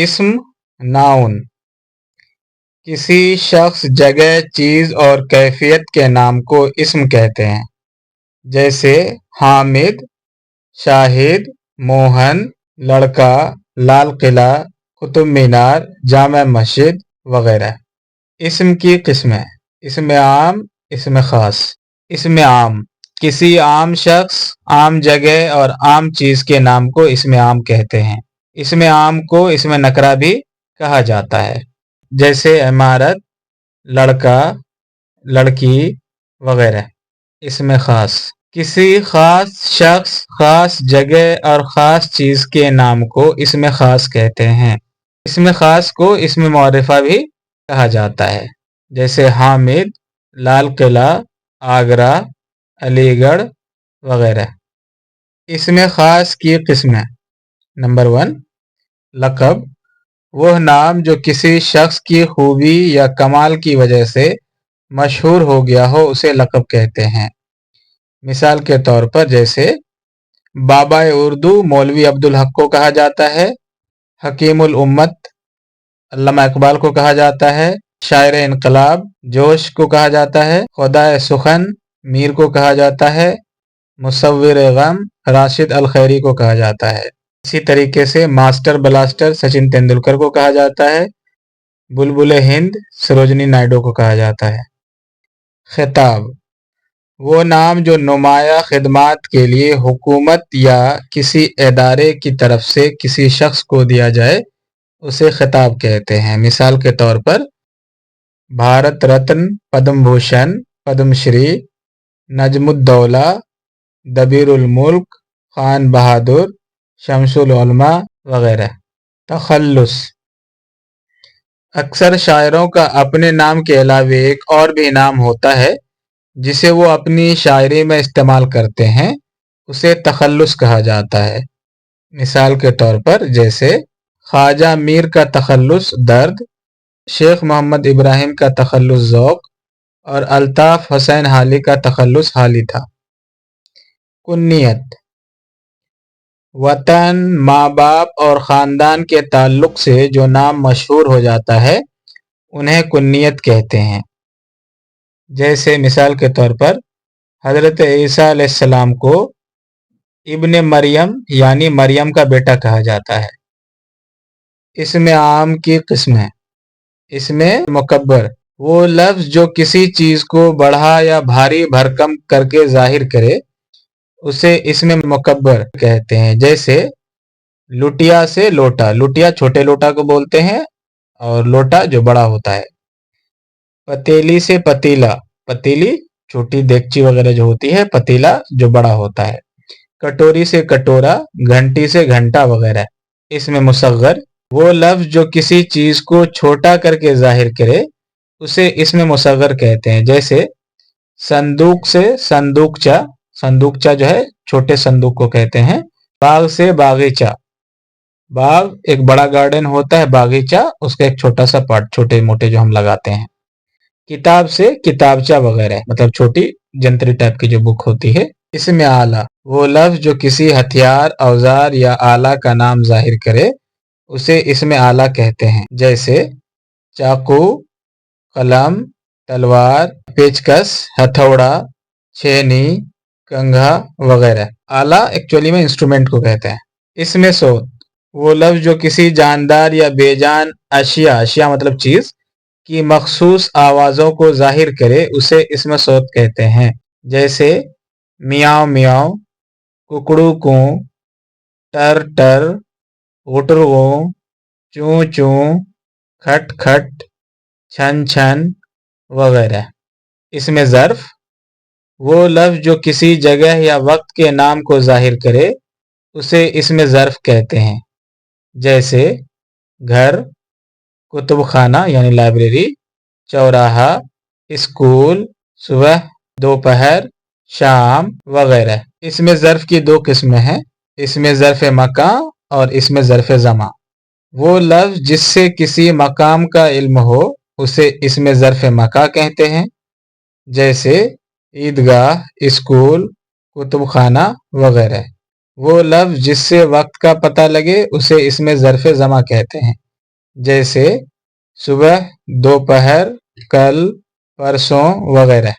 اسم ناؤن کسی شخص، جگہ، چیز اور کیفیت کے نام کو اسم کہتے ہیں، جیسے حامد، شاہد، موہن، لڑکا، لال قلعہ، قطب مینار، جامع مسجد وغیرہ۔ اسم کی قسمیں: اسم عام، اسم خاص۔ اسم عام کسی عام شخص، عام جگہ اور عام چیز کے نام کو اسم عام کہتے ہیں۔ اسم عام کو اسم نکرہ بھی کہا جاتا ہے، جیسے عمارت، لڑکا، لڑکی وغیرہ۔ اسم خاص کسی خاص شخص، خاص جگہ اور خاص چیز کے نام کو اسم خاص کہتے ہیں۔ اسم خاص کو اسم معرفہ بھی کہا جاتا ہے، جیسے حامد، لال قلعہ، آگرہ، علی گڑھ وغیرہ۔ اسم خاص کی قسمیں: نمبر 1، لقب، وہ نام جو کسی شخص کی خوبی یا کمال کی وجہ سے مشہور ہو گیا ہو اسے لقب کہتے ہیں۔ مثال کے طور پر جیسے بابا اردو مولوی عبدالحق کو کہا جاتا ہے، حکیم الامت علامہ اقبال کو کہا جاتا ہے، شاعر انقلاب جوش کو کہا جاتا ہے، خدائے سخن میر کو کہا جاتا ہے، مصور غم راشد الخیری کو کہا جاتا ہے۔ اسی طریقے سے ماسٹر بلاسٹر سچن تندولکر کو کہا جاتا ہے، بلبل ہند سروجنی نائیڈو کو کہا جاتا ہے۔ خطاب، وہ نام جو نمایاں خدمات کے لیے حکومت یا کسی ادارے کی طرف سے کسی شخص کو دیا جائے اسے خطاب کہتے ہیں۔ مثال کے طور پر بھارت رتن، پدم بھوشن، پدم شری، نجم الدولہ، دبیر الملک، خان بہادر، شمس العلماء وغیرہ۔ تخلص، اکثر شاعروں کا اپنے نام کے علاوہ ایک اور بھی نام ہوتا ہے جسے وہ اپنی شاعری میں استعمال کرتے ہیں، اسے تخلص کہا جاتا ہے۔ مثال کے طور پر جیسے خواجہ میر کا تخلص درد، شیخ محمد ابراہیم کا تخلص ذوق اور الطاف حسین حالی کا تخلص حالی تھا۔ کنیت، وطن، ماں باپ اور خاندان کے تعلق سے جو نام مشہور ہو جاتا ہے انہیں کنیت کہتے ہیں۔ جیسے مثال کے طور پر حضرت عیسیٰ علیہ السلام کو ابن مریم یعنی مریم کا بیٹا کہا جاتا ہے۔ اسم عام کی قسمیں: اسم مکبر، وہ لفظ جو کسی چیز کو بڑھا یا بھاری بھرکم کر کے ظاہر کرے اسے اسم مکبر کہتے ہیں، جیسے لٹیا سے لوٹا، لٹیا چھوٹے لوٹا کو بولتے ہیں اور لوٹا جو بڑا ہوتا ہے۔ پتیلی سے پتیلا، پتیلی چھوٹی دیگچی وغیرہ جو ہوتی ہے، پتیلا جو بڑا ہوتا ہے۔ کٹوری سے کٹورا، گھنٹی سے گھنٹا وغیرہ۔ اسم مصغر، وہ لفظ جو کسی چیز کو چھوٹا کر کے ظاہر کرے اسے اسم مصغر کہتے ہیں، جیسے صندوق سے صندوقچہ، صندوقچہ جو ہے چھوٹے صندوق کو کہتے ہیں۔ باغ سے باغیچہ، باغ ایک بڑا گارڈن ہوتا ہے، باغیچہ اس کا ایک چھوٹا سا پارٹ، چھوٹے موٹے جو ہم لگاتے ہیں۔ کتاب سے کتابچہ وغیرہ، مطلب چھوٹی جنتری ٹائپ کی جو بک ہوتی ہے۔ اسم آلہ، وہ لفظ جو کسی ہتھیار، اوزار یا آلہ کا نام ظاہر کرے اسے اسم آلہ کہتے ہیں، جیسے چاقو، قلم، تلوار، پیچکس، ہتھوڑا، چھینی، کنگھا وغیرہ۔ آلہ ایکچولی میں انسٹرومنٹ کو کہتے ہیں۔ اسم صوت، وہ لفظ جو کسی جاندار یا بے جان اشیاء، اشیاء مطلب چیز کی مخصوص آوازوں کو ظاہر کرے اسے اسم صوت کہتے ہیں، جیسے میاؤں میاؤں، ککڑو کوں، ٹر ٹر، غٹر غوں، چوں چوں، کھٹ کھٹ، چھن چھن وغیرہ۔ اسم ظرف، وہ لفظ جو کسی جگہ یا وقت کے نام کو ظاہر کرے اسے اسم ظرف کہتے ہیں، جیسے گھر، کتب خانہ یعنی لائبریری، چوراہا، اسکول، صبح، دوپہر، شام وغیرہ۔ اسم ظرف کی دو قسمیں ہیں، اسم ظرف مکان اور اسم ظرف زمان۔ وہ لفظ جس سے کسی مقام کا علم ہو اسے اسم ظرف مکان کہتے ہیں، جیسے عیدگاہ، اسکول، کتب خانہ وغیرہ۔ وہ لفظ جس سے وقت کا پتہ لگے اسے اسم ظرف زمان کہتے ہیں، جیسے صبح، دوپہر، کل، پرسوں وغیرہ۔